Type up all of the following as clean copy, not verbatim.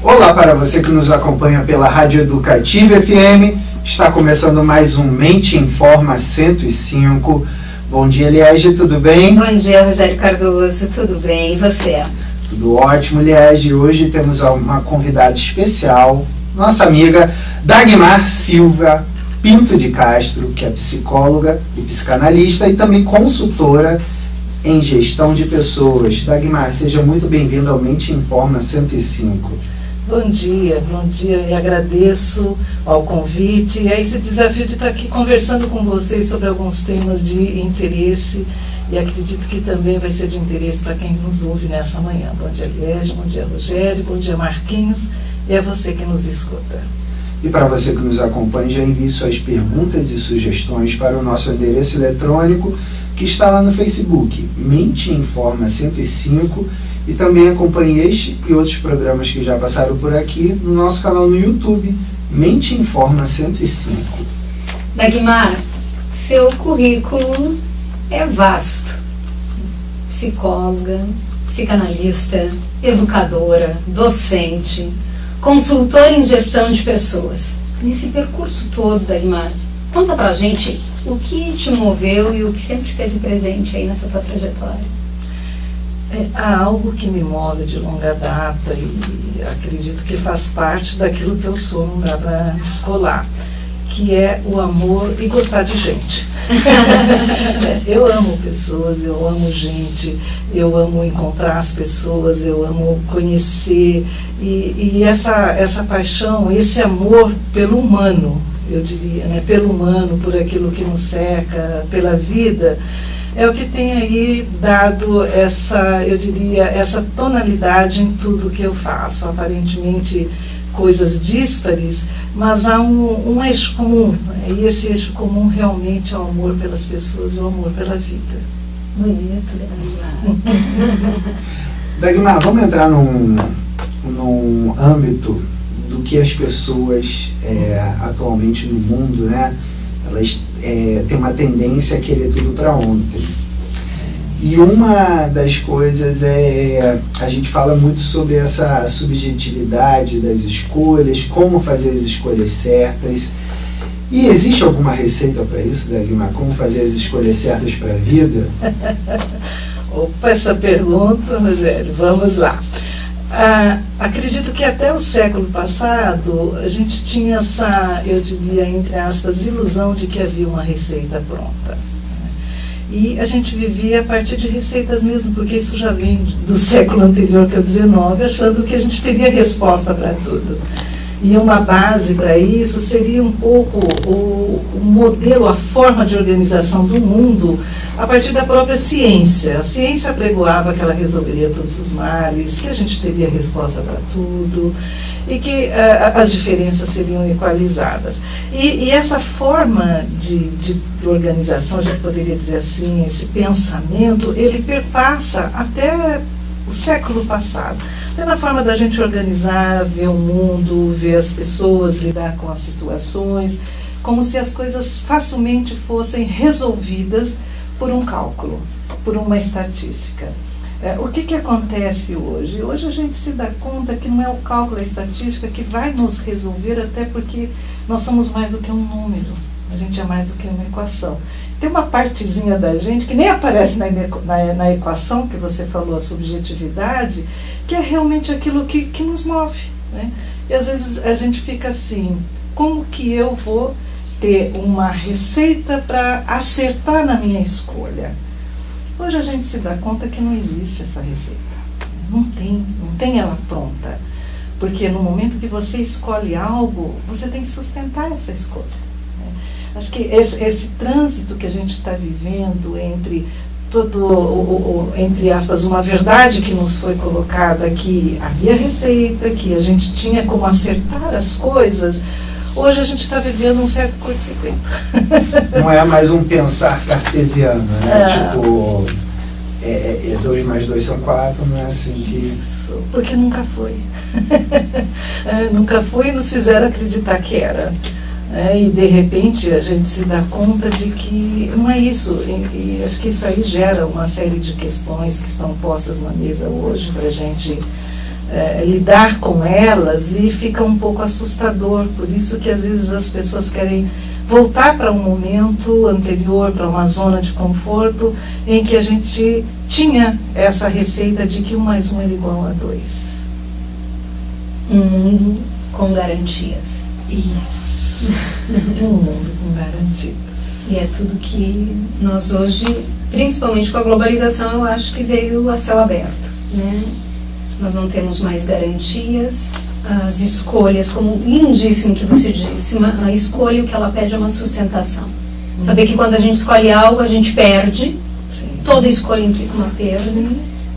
Olá para você que nos acompanha pela Rádio Educativa FM. Está começando mais um Mente Informa 105. Bom dia, Liege, tudo bem? Bom dia, Rogério Cardoso, tudo bem? E você? Tudo ótimo, Liege. Hoje temos uma convidada especial, nossa amiga Dagmar Silva Pinto de Castro, que é psicóloga e psicanalista e também consultora em gestão de pessoas. Dagmar, seja muito bem-vinda ao Mente Informa 105. Bom dia e agradeço ao convite e a esse desafio de estar aqui conversando com vocês sobre alguns temas de interesse e acredito que também vai ser de interesse para quem nos ouve nessa manhã. Bom dia, Liege, bom dia, Rogério, bom dia, Marquinhos, e é você que nos escuta. E para você que nos acompanha, já envie suas perguntas e sugestões para o nosso endereço eletrônico que está lá no Facebook, Mente Informa 105, e também acompanhe este e outros programas que já passaram por aqui no nosso canal no YouTube, Mente Informa 105. Dagmar, seu currículo é vasto. Psicóloga, psicanalista, educadora, docente, consultora em gestão de pessoas. Nesse percurso todo, Dagmar, conta pra gente o que te moveu e o que sempre esteve presente aí nessa tua trajetória. Há algo que me move de longa data e acredito que faz parte daquilo que eu sou, não dá para descolar, que é o amor e gostar de gente. Eu amo pessoas, eu amo gente, eu amo encontrar as pessoas, eu amo conhecer e essa paixão, esse amor pelo humano, eu diria, né, pelo humano, por aquilo que nos cerca, pela vida, é o que tem aí dado essa, eu diria, essa tonalidade em tudo que eu faço. Aparentemente coisas díspares, mas há um eixo comum, né? E esse eixo comum realmente é o amor pelas pessoas e o amor pela vida. Bonito, Dagmar. Dagmar, vamos entrar num âmbito do que as pessoas atualmente no mundo, né? Elas têm uma tendência a querer tudo para ontem. E uma das coisas a gente fala muito sobre essa subjetividade das escolhas, como fazer as escolhas certas. E existe alguma receita para isso, Dagmar? Como fazer as escolhas certas para a vida? Opa, essa pergunta, Rogério, vamos lá. Acredito que até o século passado a gente tinha essa, eu diria, entre aspas, ilusão de que havia uma receita pronta. E a gente vivia a partir de receitas mesmo, porque isso já vem do século anterior, que é o XIX, achando que a gente teria resposta para tudo. E uma base para isso seria um pouco o modelo, a forma de organização do mundo a partir da própria ciência. A ciência apregoava que ela resolveria todos os males, que a gente teria resposta para tudo e que as diferenças seriam equalizadas. E essa forma de organização, a gente poderia dizer assim, esse pensamento, ele perpassa até o século passado. Até na forma da gente organizar, ver o mundo, ver as pessoas, lidar com as situações, como se as coisas facilmente fossem resolvidas por um cálculo, por uma estatística. O que acontece hoje? Hoje a gente se dá conta que não é o cálculo, a estatística que vai nos resolver, até porque nós somos mais do que um número, a gente é mais do que uma equação. Tem uma partezinha da gente que nem aparece na equação que você falou, a subjetividade, que é realmente aquilo que nos move, né? E às vezes a gente fica assim, como que eu vou ter uma receita para acertar na minha escolha? Hoje a gente se dá conta que não existe essa receita, não tem ela pronta, porque no momento que você escolhe algo, você tem que sustentar essa escolha. Acho que esse trânsito que a gente está vivendo entre entre aspas, uma verdade que nos foi colocada, que havia receita, que a gente tinha como acertar as coisas, hoje a gente está vivendo um certo curto-circuito. Não é mais um pensar cartesiano, né? Tipo, 2 mais 2 são 4, não é assim que... Isso, porque nunca foi. Nunca foi e nos fizeram acreditar que era. E de repente a gente se dá conta de que não é isso, e acho que isso aí gera uma série de questões que estão postas na mesa hoje para a gente lidar com elas e fica um pouco assustador. Por isso que às vezes as pessoas querem voltar para um momento anterior, para uma zona de conforto, em que a gente tinha essa receita de que 1 mais 1 era igual a 2. Um mundo com garantias. Isso. Um mundo com garantias. E é tudo que nós hoje, principalmente com a globalização, eu acho que veio a céu aberto, né? Nós não temos mais garantias, as escolhas, como lindíssimo que você disse, a escolha, o que ela pede é uma sustentação. Saber que quando a gente escolhe algo, a gente perde. Sim. Toda escolha implica uma perda,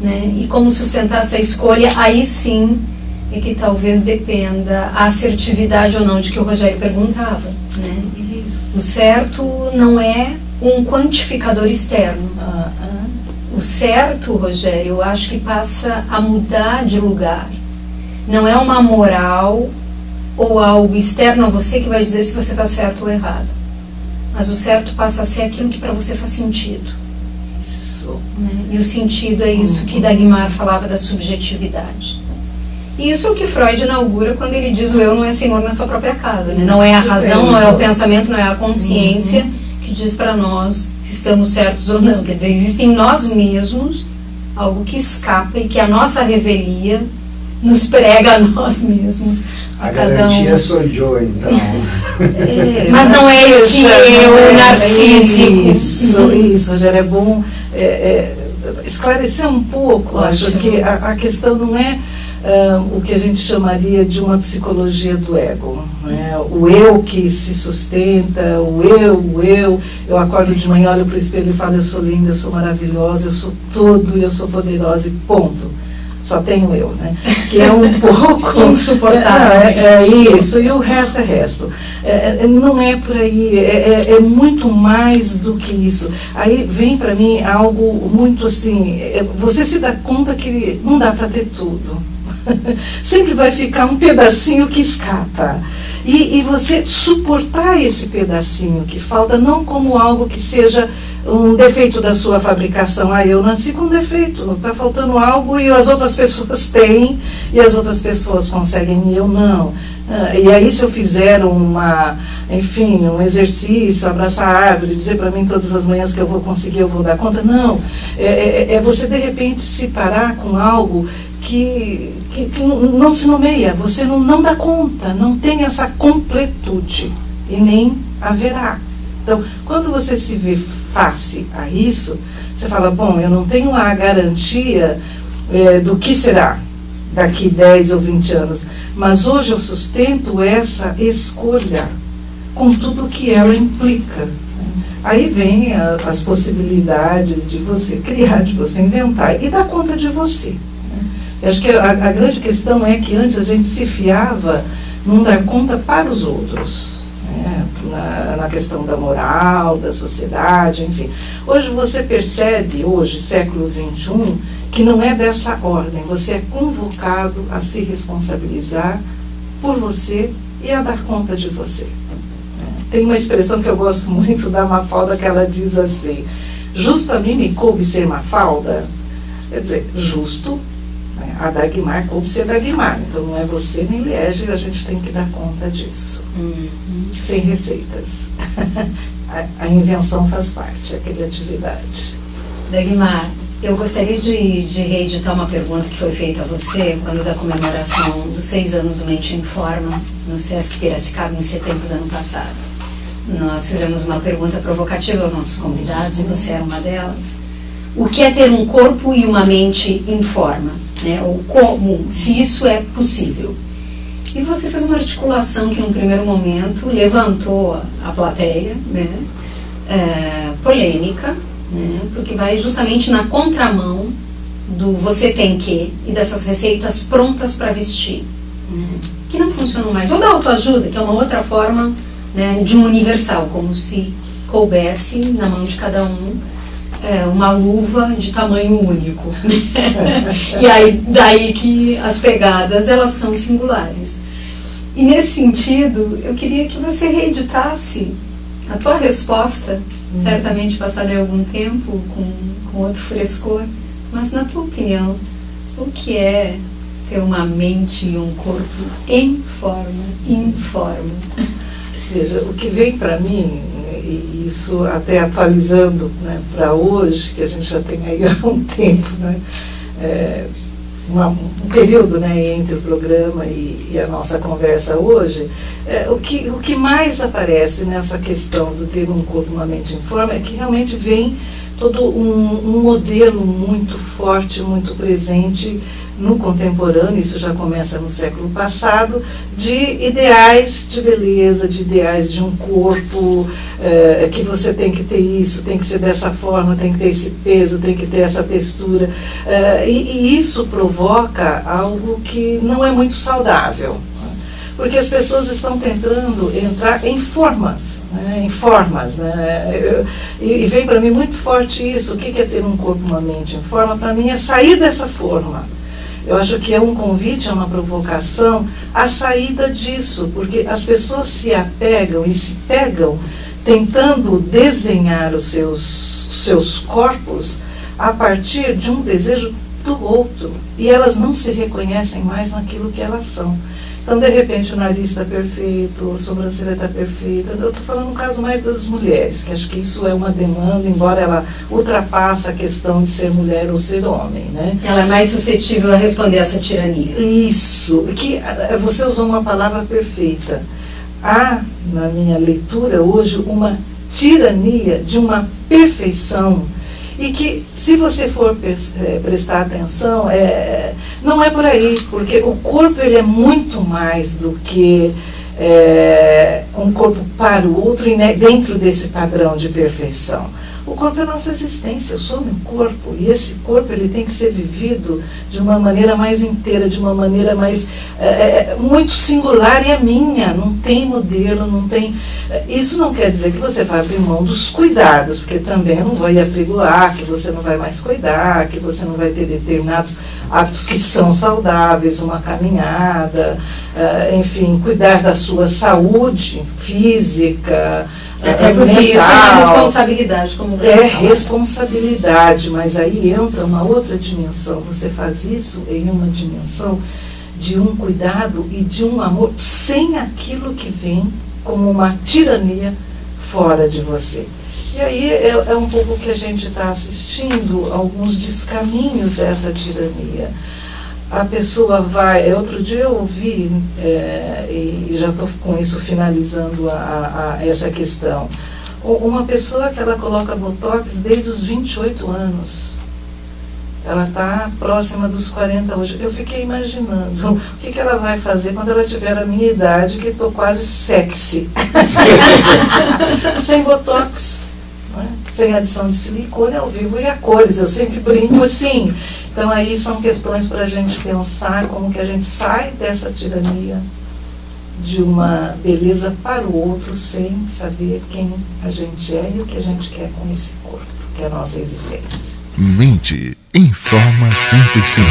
né? E como sustentar essa escolha, aí sim é que talvez dependa a assertividade ou não de que o Rogério perguntava, né? O certo não é um quantificador externo. O certo, Rogério, eu acho que passa a mudar de lugar. Não é uma moral ou algo externo a você que vai dizer se você está certo ou errado. Mas o certo passa a ser aquilo que para você faz sentido. Isso. Né? E o sentido é isso que Dagmar falava da subjetividade. E isso é o que Freud inaugura quando ele diz o eu não é senhor na sua própria casa. Né? Não é a razão, não é o pensamento, não é a consciência que diz para nós se estamos certos ou não. Quer dizer, existe em nós mesmos algo que escapa e que a nossa revelia nos prega a nós mesmos. A garantia sou eu, então. Mas não é esse eu narcísico. Isso, Rogério, é bom esclarecer um pouco. Acho que a questão não é o que a gente chamaria de uma psicologia do ego, né? O eu que se sustenta, o eu acordo de manhã, olho para o espelho e falo, eu sou linda, eu sou maravilhosa, eu sou tudo, eu sou poderosa e ponto. Só tenho eu, né? Que é um pouco insuportável. Isso, e o resto é resto. Não é por aí, é muito mais do que isso. Aí vem para mim algo muito assim, você se dá conta que não dá para ter tudo. Sempre vai ficar um pedacinho que escapa. E você suportar esse pedacinho que falta, não como algo que seja um defeito da sua fabricação. Eu nasci com defeito, está faltando algo e as outras pessoas têm, e as outras pessoas conseguem e eu não. E aí se eu fizer um exercício, abraçar a árvore, dizer para mim todas as manhãs que eu vou conseguir, eu vou dar conta, não. É você de repente se parar com algo que não se nomeia, você não dá conta, não tem essa completude e nem haverá. Então, quando você se vê face a isso, você fala, bom, eu não tenho a garantia do que será daqui 10 ou 20 anos, mas hoje eu sustento essa escolha com tudo o que ela implica. Aí vem as possibilidades de você criar, de você inventar e dar conta de você. Eu acho que a grande questão é que antes a gente se fiava num dar conta para os outros. Na questão da moral, da sociedade, enfim. Hoje você percebe, século XXI, que não é dessa ordem. Você é convocado a se responsabilizar por você e a dar conta de você. Tem uma expressão que eu gosto muito da Mafalda, que ela diz assim, justo a mim me coube ser Mafalda, quer dizer, justo, a Dagmar coube ser Dagmar, então não é você nem Liege, a gente tem que dar conta disso. Sem receitas. A invenção faz parte, a criatividade. Dagmar, eu gostaria de reeditar uma pergunta que foi feita a você quando da comemoração dos 6 anos do Mente Informa, no Sesc Piracicaba, em setembro do ano passado. Nós fizemos uma pergunta provocativa aos nossos convidados, e você era uma delas. O que é ter um corpo e uma mente em forma? Né? Ou como, se isso é possível. E você fez uma articulação que, num primeiro momento, levantou a plateia, né? Polêmica, né? Porque vai justamente na contramão do você tem que e dessas receitas prontas para vestir, né? Que não funcionam mais. Ou da autoajuda, que é uma outra forma, né, de um universal, como se coubesse na mão de cada um uma luva de tamanho único. E aí, daí que as pegadas, elas são singulares. E nesse sentido, eu queria que você reeditasse a tua resposta, certamente passada algum tempo, com outro frescor, mas na tua opinião, o que é ter uma mente e um corpo em forma. Veja, o que vem para mim, e isso até atualizando, né, para hoje, que a gente já tem aí há um tempo, né, um período, né, entre o programa e a nossa conversa hoje, o que mais aparece nessa questão do ter um corpo, uma mente em forma, é que realmente vem todo um modelo muito forte, muito presente no contemporâneo, isso já começa no século passado, de ideais de beleza, de ideais de um corpo, que você tem que ter isso, tem que ser dessa forma, tem que ter esse peso, tem que ter essa textura, e isso provoca algo que não é muito saudável, porque as pessoas estão tentando entrar em formas, né? E vem para mim muito forte isso. O que é ter um corpo, uma mente em forma? Para mim é sair dessa forma. Eu acho que é um convite, é uma provocação à saída disso, porque as pessoas se apegam e se pegam tentando desenhar os seus corpos a partir de um desejo do outro, e elas não se reconhecem mais naquilo que elas são. Então, de repente, o nariz está perfeito, a sobrancelha está perfeita. Eu estou falando no caso mais das mulheres, que acho que isso é uma demanda, embora ela ultrapasse a questão de ser mulher ou ser homem, né? Ela é mais suscetível a responder essa tirania. Isso, que você usou uma palavra perfeita. Há, na minha leitura hoje, uma tirania de uma perfeição, e que, se você for prestar atenção, não é por aí, porque o corpo ele é muito mais do que um corpo para o outro e, né, dentro desse padrão de perfeição. O corpo é a nossa existência, eu sou meu corpo, e esse corpo ele tem que ser vivido de uma maneira mais inteira, de uma maneira mais muito singular, e a minha, não tem modelo, não tem... Isso não quer dizer que você vai abrir mão dos cuidados, porque também eu não vou apregoar que você não vai mais cuidar, que você não vai ter determinados hábitos que são saudáveis, uma caminhada, enfim, cuidar da sua saúde física, até porque mental. Isso é uma responsabilidade, como você fala. Responsabilidade, mas aí entra uma outra dimensão. Você faz isso em uma dimensão de um cuidado e de um amor sem aquilo que vem como uma tirania fora de você. E aí é um pouco que a gente está assistindo, alguns descaminhos dessa tirania. A pessoa vai... Outro dia eu ouvi, e já estou com isso finalizando essa questão, uma pessoa que ela coloca botox desde os 28 anos. Ela está próxima dos 40 hoje. Eu fiquei imaginando o que ela vai fazer quando ela tiver a minha idade, que estou quase sexy. Sem botox, né? Sem adição de silicone ao vivo e a cores. Eu sempre brinco assim. Então aí são questões para a gente pensar como que a gente sai dessa tirania de uma beleza para o outro sem saber quem a gente é e o que a gente quer com esse corpo, que é a nossa existência. Mente em Forma 105.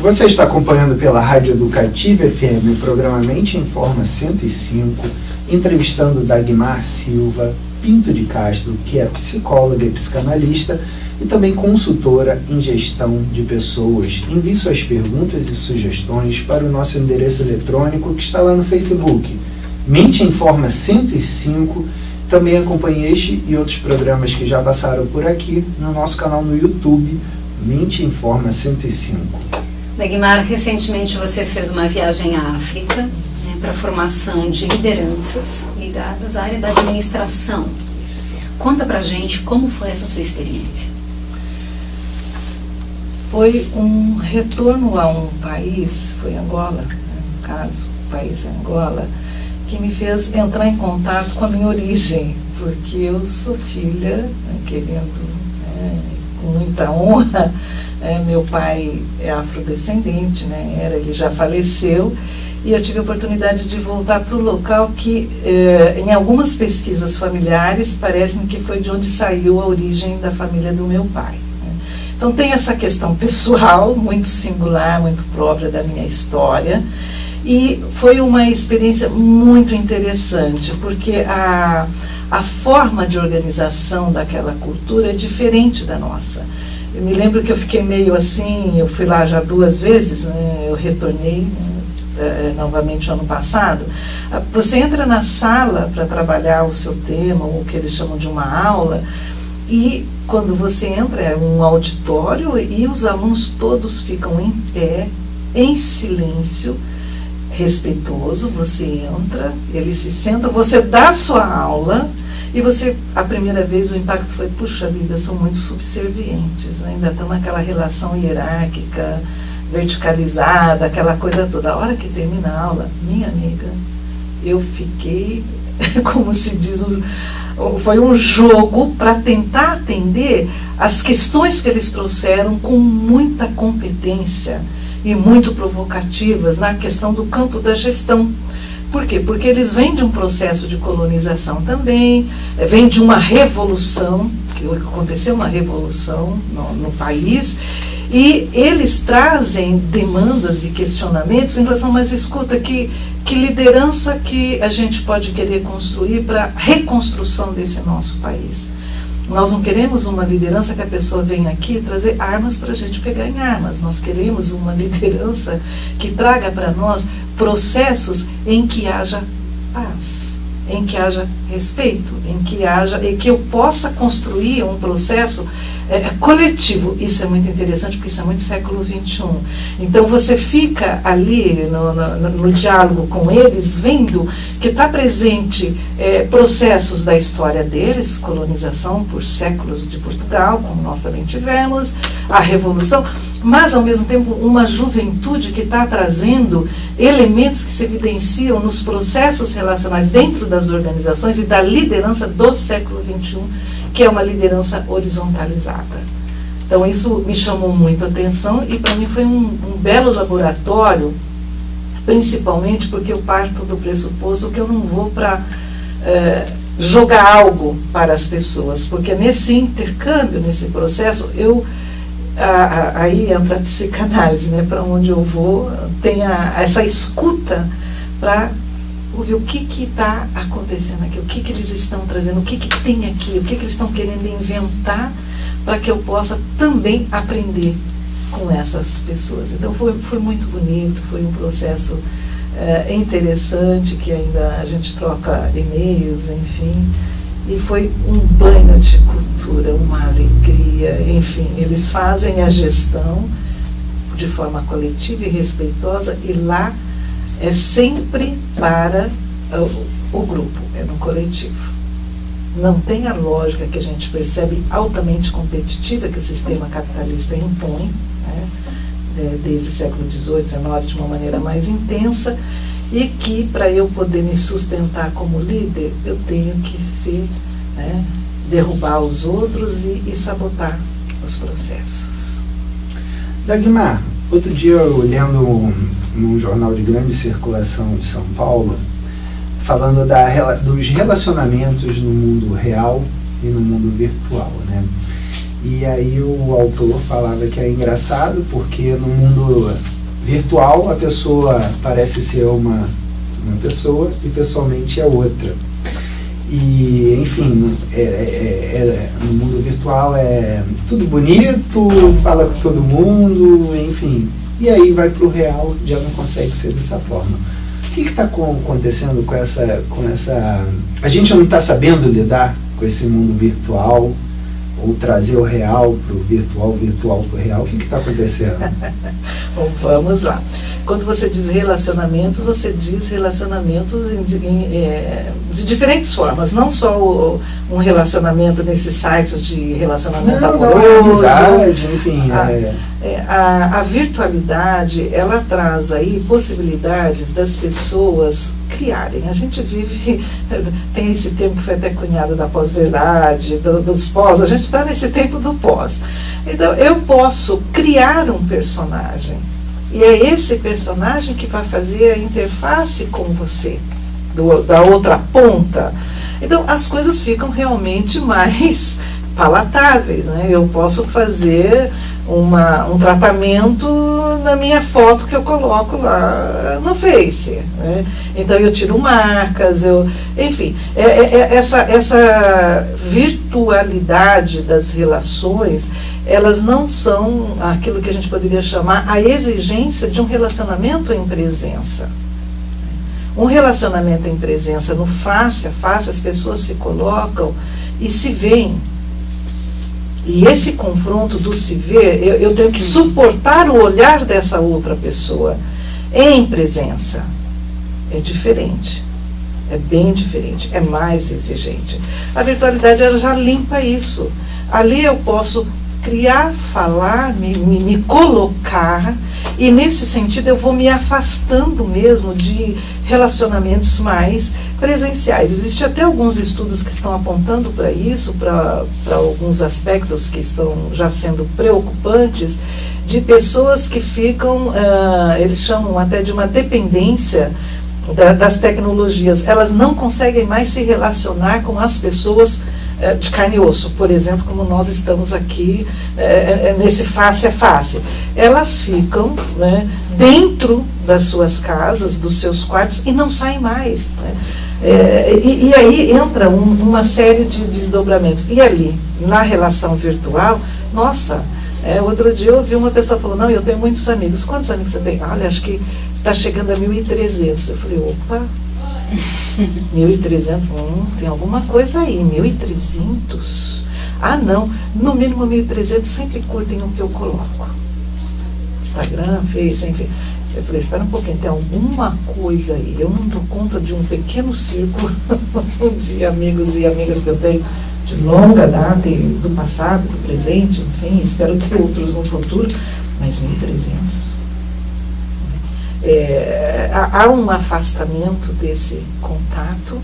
Você está acompanhando pela Rádio Educativa FM o programa Mente em Forma 105, entrevistando Dagmar Silva Pinto de Castro, que é psicóloga e psicanalista e também consultora em gestão de pessoas. Envie suas perguntas e sugestões para o nosso endereço eletrônico que está lá no Facebook, Mente em Forma 105. Também acompanhe este e outros programas que já passaram por aqui no nosso canal no YouTube, Mente em Forma 105. Dagmar, recentemente você fez uma viagem à África, né, para a formação de lideranças ligadas à área da administração. Isso. Conta pra gente como foi essa sua experiência. Foi um retorno a um país, foi Angola, né, no caso, o país é Angola, que me fez entrar em contato com a minha origem, porque eu sou filha, né, querendo, com muita honra, meu pai é afrodescendente, né, ele já faleceu, e eu tive a oportunidade de voltar para o local que, em algumas pesquisas familiares, parece-me que foi de onde saiu a origem da família do meu pai. Né. Então tem essa questão pessoal, muito singular, muito própria da minha história, e foi uma experiência muito interessante, porque a forma de organização daquela cultura é diferente da nossa. Eu me lembro que eu fiquei meio assim, eu fui lá já 2 vezes, né, eu retornei, né, novamente ano passado. Você entra na sala para trabalhar o seu tema, ou o que eles chamam de uma aula, e quando você entra é um auditório e os alunos todos ficam em pé, em silêncio, respeitoso. Você entra, eles se sentam, você dá a sua aula e você, a primeira vez o impacto foi, puxa vida, são muito subservientes, né? Ainda estão naquela relação hierárquica, verticalizada, aquela coisa toda. A hora que termina a aula, minha amiga, eu fiquei, como se diz, foi um jogo para tentar atender as questões que eles trouxeram com muita competência e muito provocativas na questão do campo da gestão. Por quê? Porque eles vêm de um processo de colonização também, vêm de uma revolução, que aconteceu uma revolução no país, e eles trazem demandas e questionamentos em relação, mas escuta, que liderança que a gente pode querer construir para a reconstrução desse nosso país? Nós não queremos uma liderança que a pessoa venha aqui trazer armas para a gente pegar em armas. Nós queremos uma liderança que traga para nós processos em que haja paz, em que haja respeito, em que eu possa construir um processo coletivo. Isso é muito interessante, porque isso é muito século XXI. Então você fica ali no diálogo com eles, vendo que está presente processos da história deles, colonização por séculos de Portugal, como nós também tivemos, a Revolução, mas ao mesmo tempo uma juventude que está trazendo elementos que se evidenciam nos processos relacionais dentro das organizações e da liderança do século XXI, que é uma liderança horizontalizada. Então isso me chamou muito a atenção e para mim foi um belo laboratório, principalmente porque eu parto do pressuposto que eu não vou para jogar algo para as pessoas, porque nesse intercâmbio, nesse processo, aí entra a psicanálise, né, para onde eu vou, tem essa escuta para ouvir o que está acontecendo aqui, o que eles estão trazendo, o que tem aqui, o que eles estão querendo inventar para que eu possa também aprender com essas pessoas. Então foi muito bonito, foi um processo interessante, que ainda a gente troca e-mails, enfim, e foi um banho de cultura, uma alegria, enfim, eles fazem a gestão de forma coletiva e respeitosa, e lá é sempre para o grupo, é no coletivo. Não tem a lógica que a gente percebe altamente competitiva que o sistema capitalista impõe, né, desde o século XVIII, XIX, de uma maneira mais intensa, e que para eu poder me sustentar como líder, eu tenho que derrubar os outros e sabotar os processos. Dagmar, outro dia eu lendo num jornal de grande circulação de São Paulo, falando dos relacionamentos no mundo real e no mundo virtual, né? E aí o autor falava que é engraçado porque no mundo virtual a pessoa parece ser uma pessoa e pessoalmente é outra. E, enfim, no mundo virtual é tudo bonito, fala com todo mundo, enfim. E aí vai para o real, já não consegue ser dessa forma. O que está acontecendo com essa... A gente não está sabendo lidar com esse mundo virtual, ou trazer o real para o virtual para o real. O que está acontecendo? Bom, vamos lá. Quando você diz relacionamentos, você diz relacionamentos de diferentes formas. Não só um relacionamento nesses sites de relacionamento amoroso. Amizade, enfim. A virtualidade, ela traz aí possibilidades das pessoas criarem. A gente vive, tem esse termo que foi até cunhado da pós-verdade, dos pós, a gente está nesse tempo do pós. Então, eu posso criar um personagem, e é esse personagem que vai fazer a interface com você, da outra ponta. Então, as coisas ficam realmente mais palatáveis, né? Eu posso fazer um tratamento na minha foto que eu coloco lá no Face, né? Então eu tiro marcas, enfim, essa virtualidade das relações, elas não são aquilo que a gente poderia chamar a exigência de um relacionamento em presença. Um relacionamento em presença, no face a face, as pessoas se colocam e se veem. E esse confronto do se ver, eu tenho que suportar o olhar dessa outra pessoa em presença. É diferente. É bem diferente. É mais exigente. A virtualidade, ela já limpa isso. Ali eu posso criar, falar, me colocar, e nesse sentido eu vou me afastando mesmo de relacionamentos mais presenciais. Existem até alguns estudos que estão apontando para isso, para alguns aspectos que estão já sendo preocupantes, de pessoas que ficam, eles chamam até de uma dependência das tecnologias. Elas não conseguem mais se relacionar com as pessoas de carne e osso, por exemplo, como nós estamos aqui nesse face a face. Elas ficam, né, dentro das suas casas, dos seus quartos, e não saem mais, né? E aí entra uma série de desdobramentos. E ali, na relação virtual, nossa, outro dia eu ouvi uma pessoa falando, não, eu tenho muitos amigos. Quantos amigos você tem? Olha, acho que está chegando a 1.300. Eu falei, opa, 1.300, tem alguma coisa aí, 1.300? Ah, não, no mínimo 1.300 sempre curtem o que eu coloco. Instagram, Face, enfim. Eu falei, espera um pouquinho, tem alguma coisa aí. Eu não dou conta de um pequeno círculo de amigos e amigas que eu tenho de longa data, e do passado, do presente, enfim, espero ter outros no futuro, mas 1.300. Há um afastamento desse contato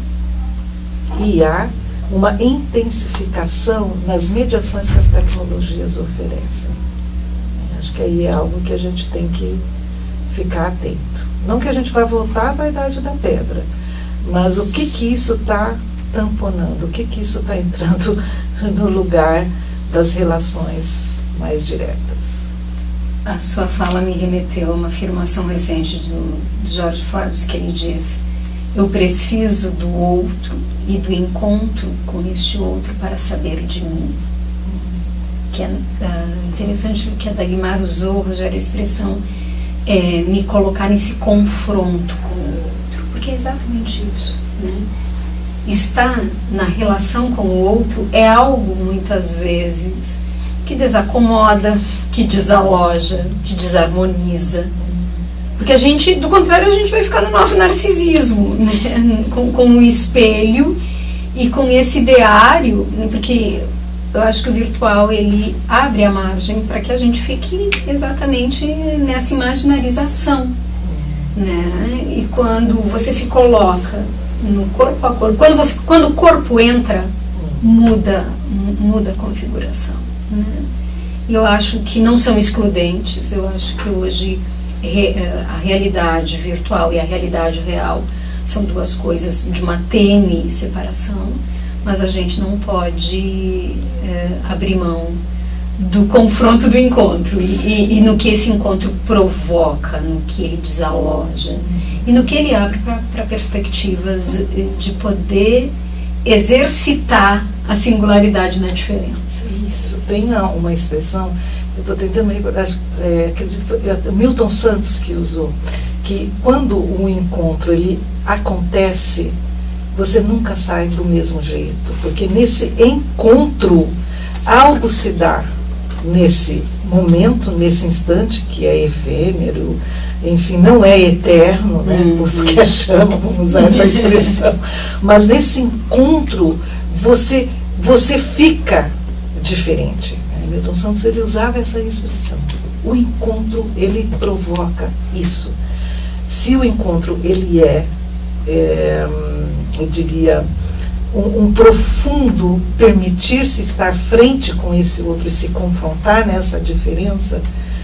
e há uma intensificação nas mediações que as tecnologias oferecem. Acho que aí é algo que a gente tem que ficar atento. Não que a gente vai voltar à idade da pedra, mas o que isso está tamponando, o que isso está entrando no lugar das relações mais diretas. A sua fala me remeteu a uma afirmação recente do George Forbes, que ele diz: eu preciso do outro e do encontro com este outro para saber de mim. Que é interessante que a Dagmar usou, Rogério, a expressão me colocar nesse confronto com o outro, porque é exatamente isso, né? Estar na relação com o outro é algo, muitas vezes, que desacomoda, que desaloja, que desarmoniza. Porque a gente, do contrário, a gente vai ficar no nosso narcisismo, né? com o espelho e com esse ideário, né? Porque eu acho que o virtual, ele abre a margem para que a gente fique exatamente nessa imaginarização, né? E quando você se coloca no corpo a corpo, quando o corpo entra, muda a configuração, né? Eu acho que não são excludentes. Eu acho que hoje a realidade virtual e a realidade real são duas coisas de uma tênue separação, mas a gente não pode abrir mão do confronto do encontro e no que esse encontro provoca, no que ele desaloja e no que ele abre para perspectivas de poder exercitar a singularidade na diferença. Isso, tem uma expressão, eu estou tentando recordar, acredito que foi Milton Santos que usou, que quando um encontro ele acontece, você nunca sai do mesmo jeito, porque nesse encontro algo se dá nesse momento, nesse instante, que é efêmero, enfim, não é eterno, né, por isso que a chama, vamos usar essa expressão, mas nesse encontro você fica diferente. Milton Santos, ele usava essa expressão. O encontro, ele provoca isso. Se o encontro, ele eu diria, um profundo permitir-se estar frente com esse outro e se confrontar nessa diferença,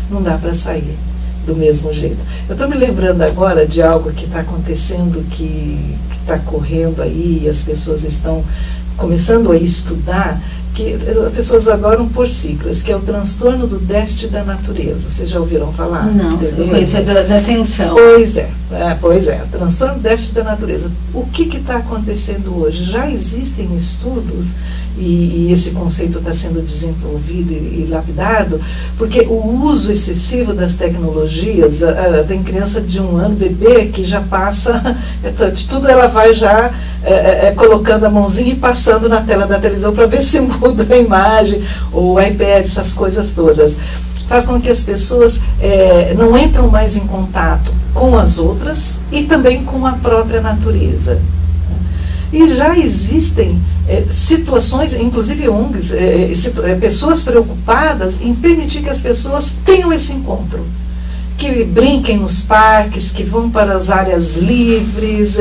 não dá para sair do mesmo jeito. Eu estou me lembrando agora de algo que está acontecendo, que está correndo aí, e as pessoas estão começando a estudar, que as pessoas adoram por siglas, que é o transtorno do déficit da natureza. Vocês já ouviram falar? Não, eu conheço da atenção. Pois é, o transtorno do déficit da natureza. O que está acontecendo hoje? Já existem estudos, e esse conceito está sendo desenvolvido e lapidado, porque o uso excessivo das tecnologias, tem criança de 1 ano, bebê, que já passa, de tudo ela vai já colocando a mãozinha e passando na tela da televisão para ver se muda a imagem, ou o iPad, essas coisas todas. Faz com que as pessoas não entram mais em contato com as outras e também com a própria natureza. E já existem situações, inclusive ONGs, pessoas preocupadas em permitir que as pessoas tenham esse encontro. Que brinquem nos parques, que vão para as áreas livres,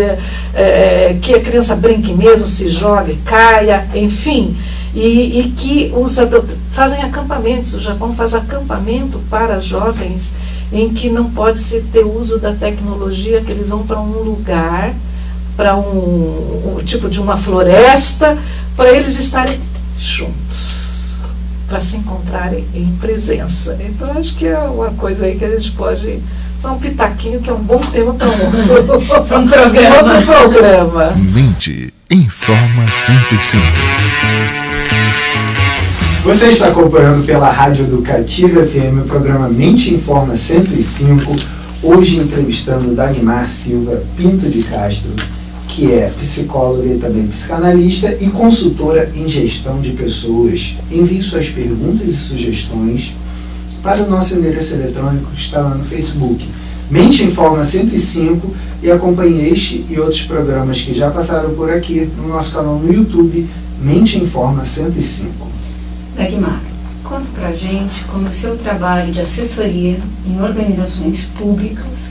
que a criança brinque mesmo, se jogue, caia, enfim. E que fazem acampamentos. O Japão faz acampamento para jovens em que não pode se ter uso da tecnologia, que eles vão para um lugar, para um tipo de uma floresta, para eles estarem juntos, para se encontrarem em presença. Então, acho que é uma coisa aí que a gente pode... Só um pitaquinho, que é um bom tema para um programa. Mente Informa 105. Você está acompanhando pela Rádio Educativa FM o programa Mente Informa 105, hoje entrevistando Dagmar Silva Pinto de Castro, que é psicóloga e também psicanalista e consultora em gestão de pessoas. Envie suas perguntas e sugestões para o nosso endereço eletrônico que está lá no Facebook, Mente Informa 105, e acompanhe este e outros programas que já passaram por aqui no nosso canal no YouTube, Mente Informa 105. Dagmar, conta pra gente como é o seu trabalho de assessoria em organizações públicas,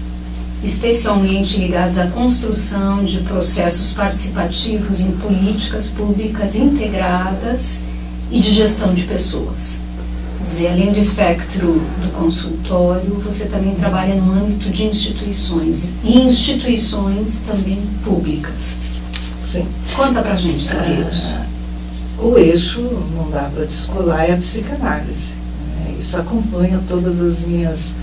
especialmente ligados à construção de processos participativos em políticas públicas integradas e de gestão de pessoas. Quer dizer, além do espectro do consultório, você também trabalha no âmbito de instituições, e instituições também públicas. Sim. Conta pra gente sobre isso. O eixo, não dá para descolar, é a psicanálise. Isso acompanha todas as minhas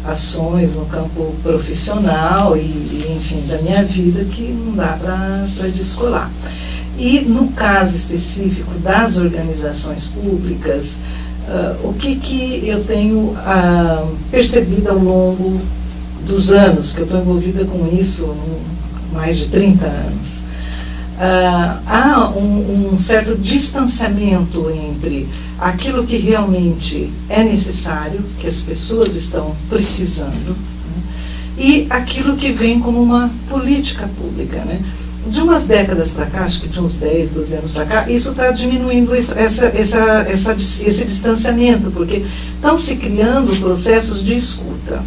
ações no campo profissional e enfim, da minha vida, que não dá para descolar. E no caso específico das organizações públicas, o que eu tenho percebido ao longo dos anos, que eu estou envolvida com isso, mais de 30 anos, há um certo distanciamento entre aquilo que realmente é necessário, que as pessoas estão precisando, né, e aquilo que vem como uma política pública, né. De umas décadas para cá, acho que de uns 10, 12 anos para cá, isso está diminuindo esse distanciamento, porque estão se criando processos de escuta.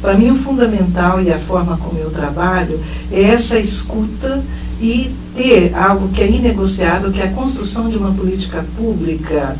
Para mim, o fundamental e a forma como eu trabalho é essa escuta e ter algo que é inegociável, que é a construção de uma política pública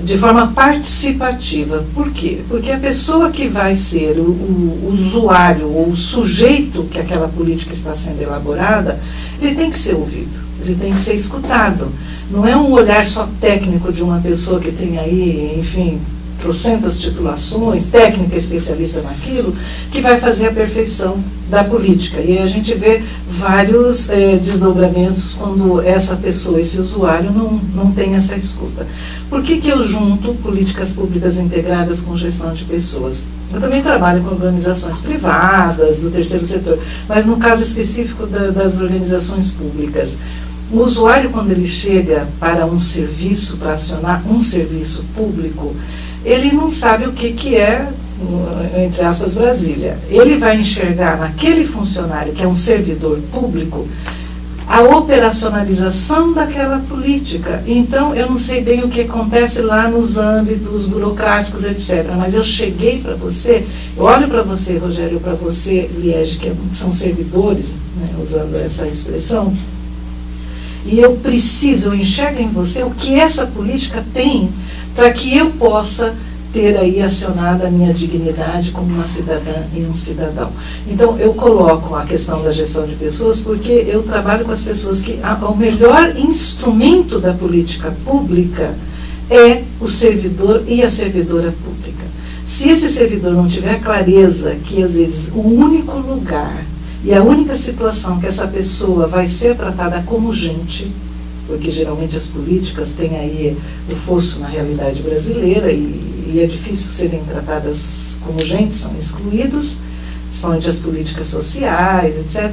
de forma participativa. Por quê? Porque a pessoa que vai ser o usuário ou o sujeito que aquela política está sendo elaborada, ele tem que ser ouvido, ele tem que ser escutado. Não é um olhar só técnico de uma pessoa que tem aí, enfim, trocentas titulações, técnica especialista naquilo, que vai fazer a perfeição da política. E aí a gente vê vários desdobramentos quando essa pessoa, esse usuário, não tem essa escuta. Por que eu junto políticas públicas integradas com gestão de pessoas? Eu também trabalho com organizações privadas, do terceiro setor, mas no caso específico das organizações públicas, o usuário, quando ele chega para um serviço, para acionar um serviço público, ele não sabe o que é, entre aspas, Brasília. Ele vai enxergar naquele funcionário, que é um servidor público, a operacionalização daquela política. Então, eu não sei bem o que acontece lá nos âmbitos burocráticos, etc. Mas eu cheguei para você, eu olho para você, Rogério, para você, Liege, que são servidores, né, usando essa expressão, e eu enxergo em você o que essa política tem para que eu possa ter aí acionado a minha dignidade como uma cidadã e um cidadão. Então, eu coloco a questão da gestão de pessoas porque eu trabalho com as pessoas que o melhor instrumento da política pública é o servidor e a servidora pública. Se esse servidor não tiver clareza que, às vezes, o único lugar e a única situação que essa pessoa vai ser tratada como gente, porque geralmente as políticas têm aí o fosso na realidade brasileira e é difícil serem tratadas como gente, são excluídos, principalmente as políticas sociais, etc.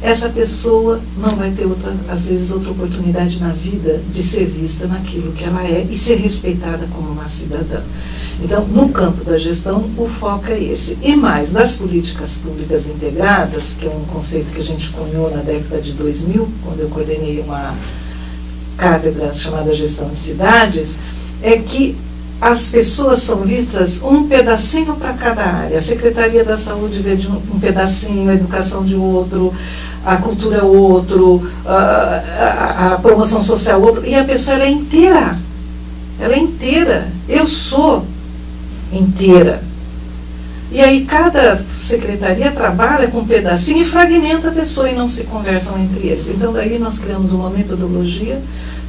Essa pessoa não vai ter, às vezes, outra oportunidade na vida de ser vista naquilo que ela é e ser respeitada como uma cidadã. Então, no campo da gestão, o foco é esse. E mais, das políticas públicas integradas, que é um conceito que a gente cunhou na década de 2000, quando eu coordenei uma cátedra chamada Gestão de Cidades, é que as pessoas são vistas um pedacinho para cada área. A Secretaria da Saúde vê de um pedacinho, a educação de outro, a cultura outro, a promoção social outro, e a pessoa ela é inteira. Ela é inteira. Eu sou inteira. E aí cada secretaria trabalha com um pedacinho e fragmenta a pessoa e não se conversam entre eles. Então daí nós criamos uma metodologia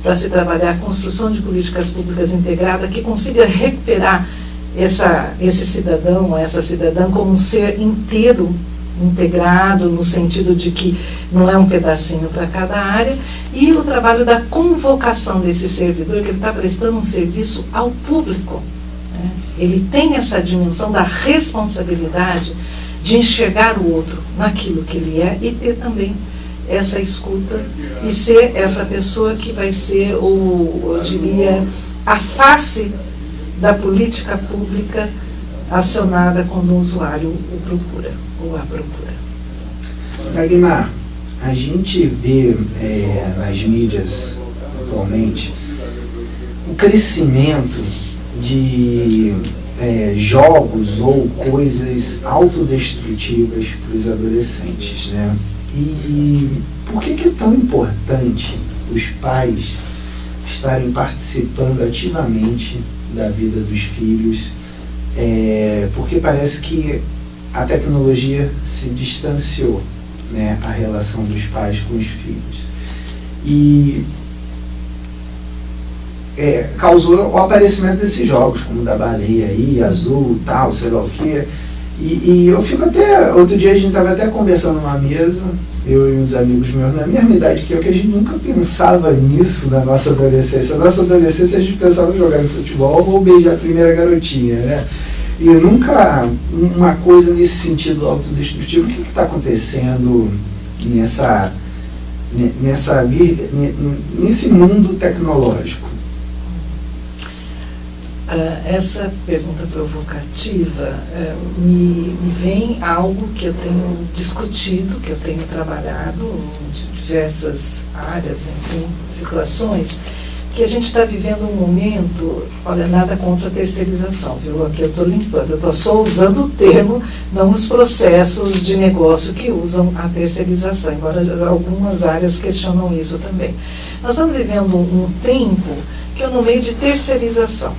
para se trabalhar a construção de políticas públicas integradas que consiga recuperar esse cidadão, essa cidadã como um ser inteiro, integrado, no sentido de que não é um pedacinho para cada área, e o trabalho da convocação desse servidor, que ele está prestando um serviço ao público. Né? Ele tem essa dimensão da responsabilidade de enxergar o outro naquilo que ele é e ter também essa escuta e ser essa pessoa que vai ser, eu diria, a face da política pública acionada quando o usuário o procura ou a procura. Dagmar, a gente vê nas mídias atualmente o crescimento de jogos ou coisas autodestrutivas para os adolescentes, né? E por que é tão importante os pais estarem participando ativamente da vida dos filhos? Porque parece que a tecnologia se distanciou, né, a relação dos pais com os filhos. E causou o aparecimento desses jogos, como o da baleia aí, azul, tal, sei lá o quê. E eu fico até... Outro dia a gente estava até conversando numa mesa, eu e uns amigos meus, na mesma idade que a gente nunca pensava nisso na nossa adolescência. Na nossa adolescência a gente pensava em jogar em futebol ou beijar a primeira garotinha, né? E nunca uma coisa nesse sentido autodestrutivo. O que está acontecendo nesse mundo tecnológico? Essa pergunta provocativa me vem algo que eu tenho discutido, que eu tenho trabalhado em diversas áreas, enfim, situações, que a gente está vivendo um momento, olha, nada contra a terceirização, viu? Aqui eu estou limpando, eu estou só usando o termo, não os processos de negócio que usam a terceirização, embora algumas áreas questionam isso também. Nós estamos vivendo um tempo que eu nomeio de terceirização.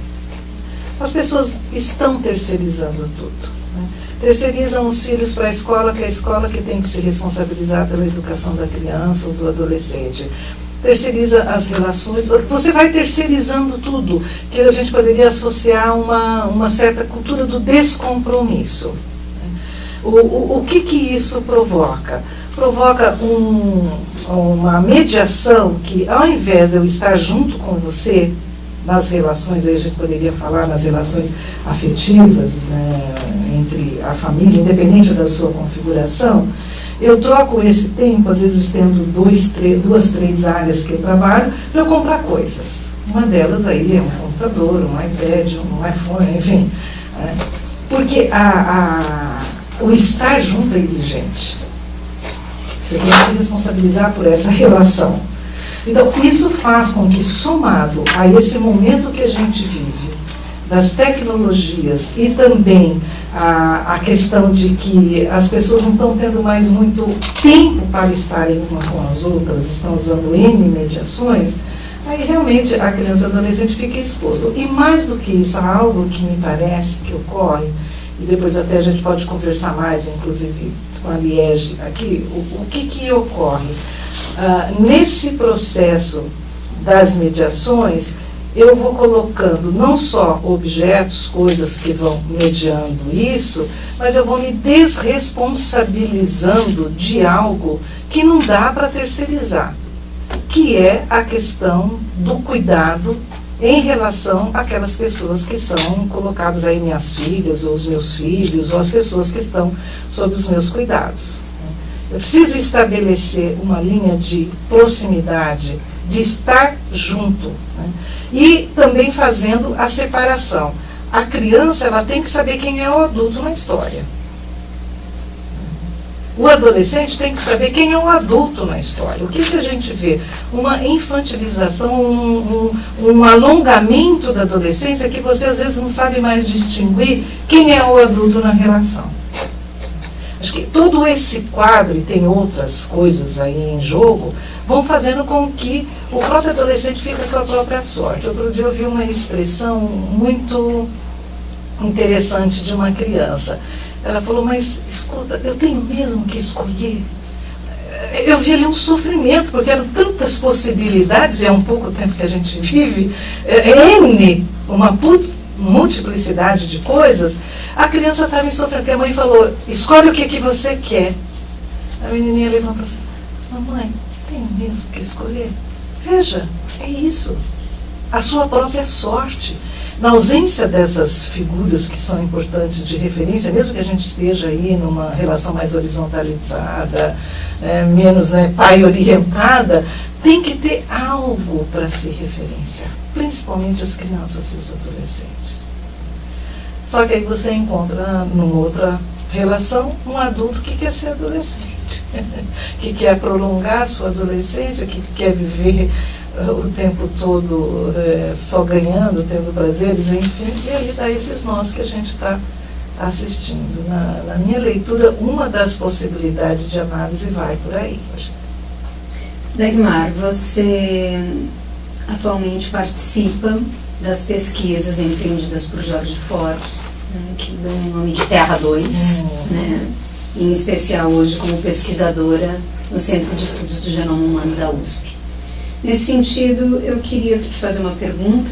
As pessoas estão terceirizando tudo. Né? Terceirizam os filhos para a escola, que é a escola que tem que se responsabilizar pela educação da criança ou do adolescente. Terceiriza as relações. Você vai terceirizando tudo, que a gente poderia associar uma certa cultura do descompromisso. Né? O que isso provoca? Provoca uma mediação que, ao invés de eu estar junto com você, nas relações, aí a gente poderia falar nas relações afetivas, né, entre a família, independente da sua configuração, eu troco esse tempo, às vezes tendo duas, três áreas que eu trabalho, para eu comprar coisas. Uma delas aí é um computador, um iPad, um iPhone, enfim. Né, porque o estar junto é exigente. Você tem que se responsabilizar por essa relação. Então, isso faz com que, somado a esse momento que a gente vive, das tecnologias e também a questão de que as pessoas não estão tendo mais muito tempo para estarem uma com as outras, estão usando N mediações, Aí realmente a criança e o adolescente fica exposto. E mais do que isso, há algo que me parece que ocorre, e depois até a gente pode conversar mais, inclusive com a Liege aqui, o que ocorre? Nesse processo das mediações, eu vou colocando não só objetos, coisas que vão mediando isso, mas eu vou me desresponsabilizando de algo que não dá para terceirizar, que é a questão do cuidado em relação àquelas pessoas que são colocadas aí, minhas filhas, ou os meus filhos, ou as pessoas que estão sob os meus cuidados. Eu preciso estabelecer uma linha de proximidade, de estar junto, né? E também fazendo a separação. A criança, ela tem que saber quem é o adulto na história. O adolescente tem que saber quem é o adulto na história. O que a gente vê? Uma infantilização, um alongamento da adolescência que você às vezes não sabe mais distinguir quem é o adulto na relação. Acho que todo esse quadro, e tem outras coisas aí em jogo, vão fazendo com que o próprio adolescente fique a sua própria sorte. Outro dia eu vi uma expressão muito interessante de uma criança. Ela falou, mas escuta, eu tenho mesmo que escolher? Eu vi ali um sofrimento, porque eram tantas possibilidades, e é um pouco tempo que a gente vive, uma multiplicidade de coisas. A criança estava em sofrimento, porque a mãe falou, escolhe o que você quer. A menininha levantou assim, mamãe, tenho mesmo que escolher? Veja, é isso, a sua própria sorte. Na ausência dessas figuras que são importantes de referência, mesmo que a gente esteja aí numa relação mais horizontalizada, menos pai orientada, tem que ter algo para se referenciar, principalmente as crianças e os adolescentes. Só que aí você encontra numa outra relação um adulto que quer ser adolescente, que quer prolongar a sua adolescência, que quer viver o tempo todo só ganhando, tendo prazeres, enfim, e aí dá esses nós que a gente está assistindo. Na minha leitura, uma das possibilidades de análise vai por aí. Dagmar, você atualmente participa das pesquisas empreendidas por Jorge Forbes, que dão o nome de Terra 2, em especial hoje como pesquisadora no Centro de Estudos do Genoma Humano da USP. Nesse sentido, eu queria te fazer uma pergunta.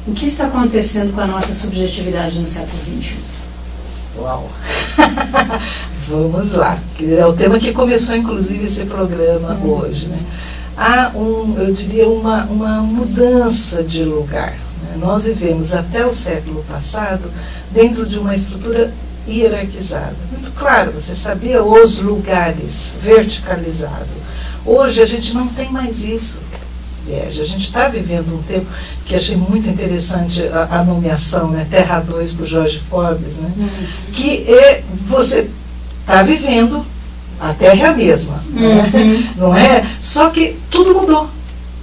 O que está acontecendo com a nossa subjetividade no século XXI? Uau! Vamos lá. É o tema que começou, inclusive, esse programa hoje. Né? Há, eu diria, uma mudança de lugar. Né? Nós vivemos até o século passado dentro de uma estrutura hierarquizada. Muito claro, você sabia os lugares, verticalizado. Hoje a gente não tem mais isso. A gente está vivendo um tempo que achei muito interessante a nomeação, né, Terra 2 por Jorge Forbes, né, que você está vivendo, a Terra é a mesma, né, não é? Só que tudo mudou.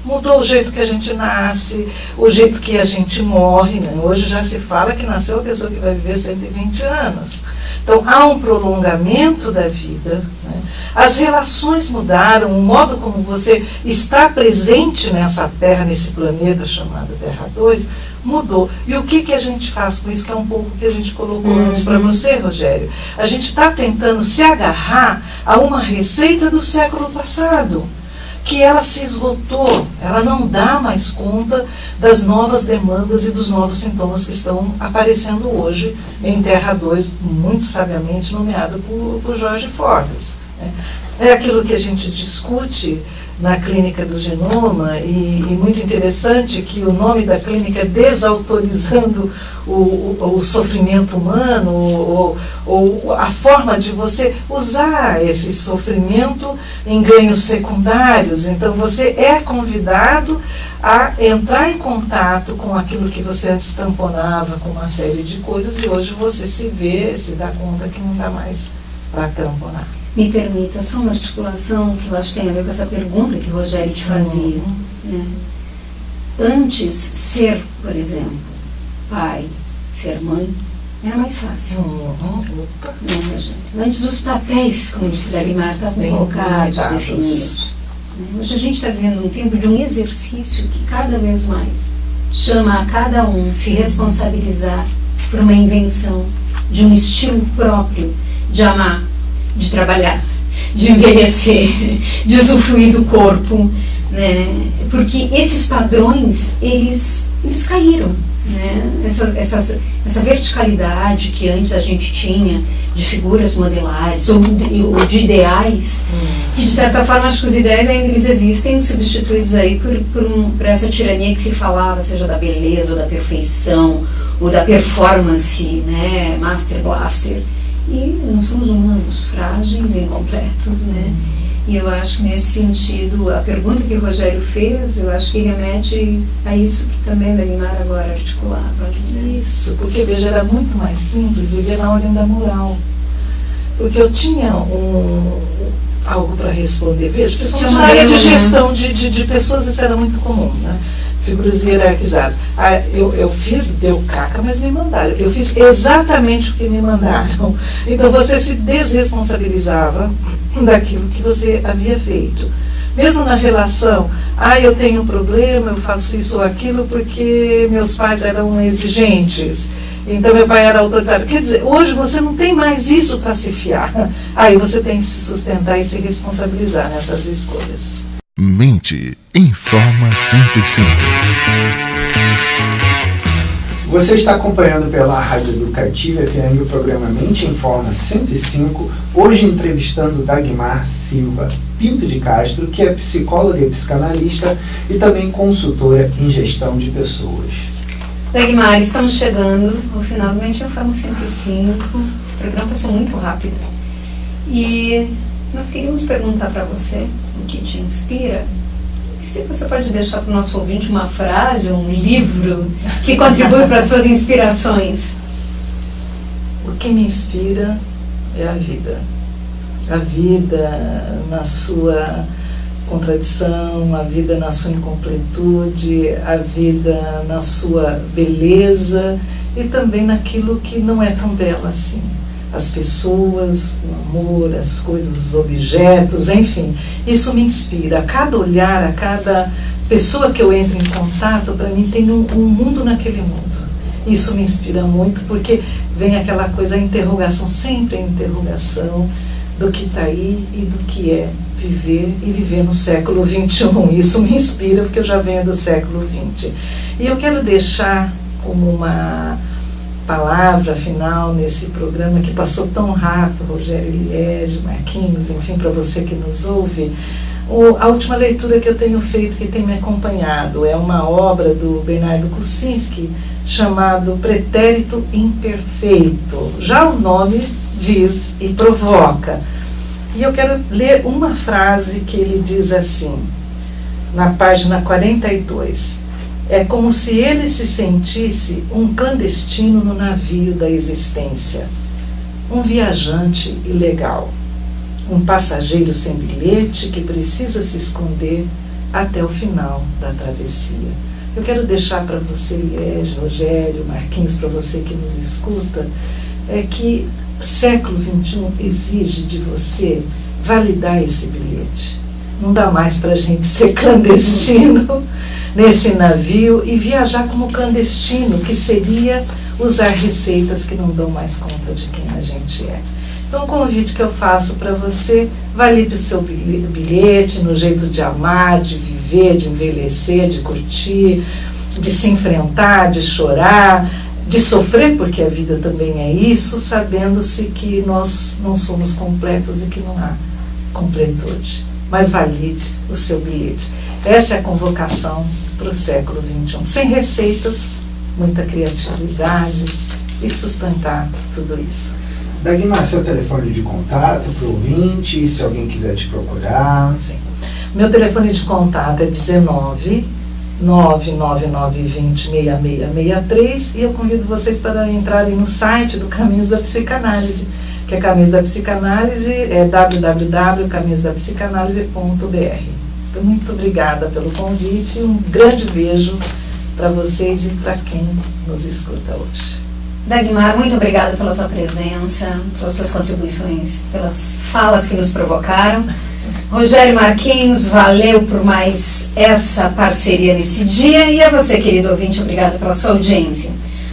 Mudou o jeito que a gente nasce, o jeito que a gente morre. Né? Hoje já se fala que nasceu a pessoa que vai viver 120 anos. Então, há um prolongamento da vida. Né? As relações mudaram, o modo como você está presente nessa Terra, nesse planeta chamado Terra 2, mudou. E o que a gente faz com isso, que é um pouco o que a gente colocou antes para você, Rogério? A gente está tentando se agarrar a uma receita do século passado, que ela se esgotou, ela não dá mais conta das novas demandas e dos novos sintomas que estão aparecendo hoje em Terra 2, muito sabiamente nomeada por Jorge Forbes. Né? É aquilo que a gente discute na clínica do genoma, e muito interessante que o nome da clínica é Desautorizando o Sofrimento Humano, ou a forma de você usar esse sofrimento em ganhos secundários. Então você é convidado a entrar em contato com aquilo que você antes tamponava com uma série de coisas, e hoje você se vê, se dá conta que não dá mais para tamponar. Me permita só uma articulação que eu acho que tem a ver com essa pergunta que o Rogério te fazia. Né? Antes, ser, por exemplo, pai, ser mãe, era mais fácil. Né, Rogério? Antes os papéis, como disse Dagmar, estavam colocados, definidos. né? Hoje a gente está vivendo um tempo de um exercício que cada vez mais chama a cada um se responsabilizar por uma invenção de um estilo próprio de amar, de trabalhar, de envelhecer, de usufruir do corpo, né? Porque esses padrões, eles caíram, né? Essa verticalidade que antes a gente tinha de figuras modelares ou de ideais, que de certa forma acho que os ideais ainda eles existem, substituídos aí por essa tirania que se falava, seja da beleza ou da perfeição ou da performance, né? Master Blaster. E nós somos humanos, frágeis, incompletos, né? E eu acho que nesse sentido, a pergunta que o Rogério fez, eu acho que remete a isso que também Dagmar agora articulava. Né? Isso, porque veja, era muito mais simples viver na ordem da moral. Porque eu tinha algo para responder. Veja, principalmente na área de gestão de pessoas, isso era muito comum, né? Figuras hierarquizadas. Eu fiz, deu caca, mas me mandaram. Eu fiz exatamente o que me mandaram. Então você se desresponsabilizava daquilo que você havia feito. Mesmo na relação, eu tenho um problema, eu faço isso ou aquilo porque meus pais eram exigentes. Então meu pai era autoritário. Quer dizer, hoje você não tem mais isso para se fiar. Aí você tem que se sustentar e se responsabilizar nessas escolhas. Mente informa 105. Você está acompanhando pela Rádio Educativa FM o programa Mente Informa 105, hoje entrevistando Dagmar Silva Pinto de Castro, que é psicóloga e psicanalista e também consultora em gestão de pessoas. Dagmar, estamos chegando ao final do Mente Informa 105. Esse programa passou muito rápido. E nós queríamos perguntar para você o que te inspira. E se você pode deixar para o nosso ouvinte uma frase, um livro que contribui para as suas inspirações? O que me inspira é a vida. A vida na sua contradição, a vida na sua incompletude, a vida na sua beleza e também naquilo que não é tão belo assim. As pessoas, o amor, as coisas, os objetos, enfim, isso me inspira. A cada olhar, a cada pessoa que eu entro em contato, para mim tem um mundo naquele mundo. Isso me inspira muito, porque vem aquela coisa, a interrogação, sempre a interrogação do que está aí e do que é viver e viver no século XXI. Isso me inspira, porque eu já venho do século XX. E eu quero deixar como uma palavra final nesse programa que passou tão rápido, Rogério Liege, Marquinhos, enfim, para você que nos ouve, a última leitura que eu tenho feito, que tem me acompanhado, é uma obra do Bernardo Kucinski, chamado Pretérito Imperfeito. Já o nome diz e provoca. E eu quero ler uma frase que ele diz assim, na página 42. É como se ele se sentisse um clandestino no navio da existência, um viajante ilegal, um passageiro sem bilhete que precisa se esconder até o final da travessia. Eu quero deixar para você, Liege, Rogério, Marquinhos, para você que nos escuta, é que século XXI exige de você validar esse bilhete. Não dá mais para a gente ser clandestino nesse navio e viajar como clandestino, que seria usar receitas que não dão mais conta de quem a gente é. Então, o convite que eu faço para você, valide o seu bilhete no jeito de amar, de viver, de envelhecer, de curtir, de se enfrentar, de chorar, de sofrer, porque a vida também é isso, sabendo-se que nós não somos completos e que não há completude. Mas valide o seu bilhete. Essa é a convocação para o século XXI. Sem receitas, muita criatividade e sustentar tudo isso. Dagmar, seu telefone de contato para o ouvinte, se alguém quiser te procurar. Sim. Meu telefone de contato é 19 99920 6663 e eu convido vocês para entrarem no site do Caminhos da Psicanálise, que é Caminhos da Psicanálise, é www.caminhosdapsicanalise.br. Muito obrigada pelo convite e um grande beijo para vocês e para quem nos escuta hoje. Dagmar, muito obrigada pela tua presença, pelas suas contribuições, pelas falas que nos provocaram. Rogério Marquinhos, valeu por mais essa parceria nesse dia. E a você, querido ouvinte, obrigado pela sua audiência.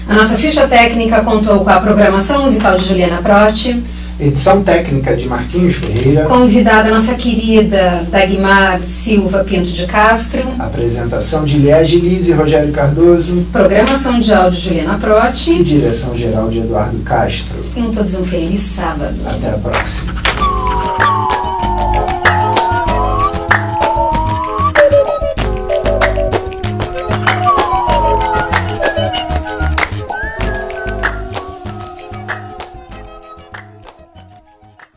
A nossa ficha técnica contou com a programação musical de Juliana Protti, edição técnica de Marquinhos Ferreira, convidada a nossa querida Dagmar Silva Pinto de Castro, apresentação de Liege Liz e Rogério Cardoso, programação de áudio de Juliana Protti e direção geral de Eduardo Castro. Tenham todos um feliz sábado. Até a próxima.